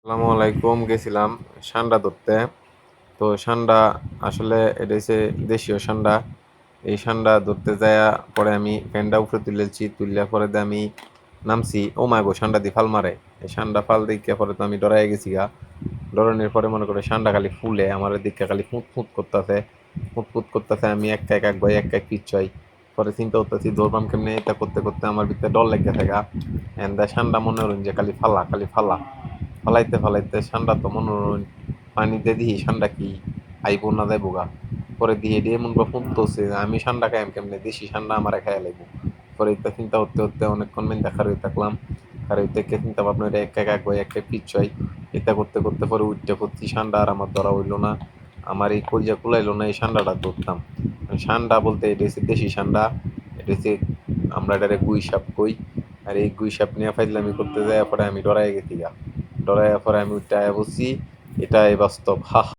আসসালামু আলাইকুম। গেছিলাম সান্ডা ধরতে। তো সান্ডা আসলে এটা হইছে দেশীয় সান্ডা। এই সান্ডা ধরতে যাইয়া পরে আমি ফ্যানটা উপরে তুলেছি। তুললে পরে দিয়ে আমি নামছি। ও মা গো! সান্ডা দিয়ে ফাল মারে। এই সান্ডা ফাল দেইখা পরে তো আমি ডরাইয়া গেছি গা। ডরানোর পরে মনে করো সান্ডা খালি ফুলে আমার দিকে খালি ফুঁত ফুঁত করতেছে। ফুঁত ফুঁত করতেছে। আমি এক ভয় এক পিচ্ছাই। পরে চিন্তা করতেছি দৌড়বাম কেমনে, এটা করতে করতে আমার ভিতরে ডর লেগে থাকে। এন্দা সান্ডা মনে হলেন যে খালি ফালা খালি ফালা ফালাইতে ফালাইতে সান্ডা তো মনে হলেন পানিতে দিই সান্ডা কি আইবো না যাইবো গা। পরে দিয়ে দিয়ে মন বা ফুটতেছে আমি সান্ডা খাইম কেমনে, দেশি সান্ডা আমার খাইয়া লাগবো। পরে এটা চিন্তা করতে করতে অনেকক্ষণ মেন দেখা রয়ে থাকলাম। আর ওই থেকে চিন্তা ভাবনা এক বই এক পিচ্ছাই এটা করতে করতে পরে উঠতে পড়ছি। সান্ডা আর আমার ধরা হইলো না। আমার এই কলজা কুলাইলো না এই সান্ডাটা ধরতাম। সান্ডা বলতে এটা হচ্ছে দেশি সান্ডা। এটা হচ্ছে আমরা এটারে গুই সাপ কই। আর এই গুই সাপ নিয়ে ফাইজলামি করতে যাওয়ার পরে আমি ডরাই গেছি গা। ডরাইয়া পরে আমি উঠতে আয়া বলছি এটাই বাস্তব। হা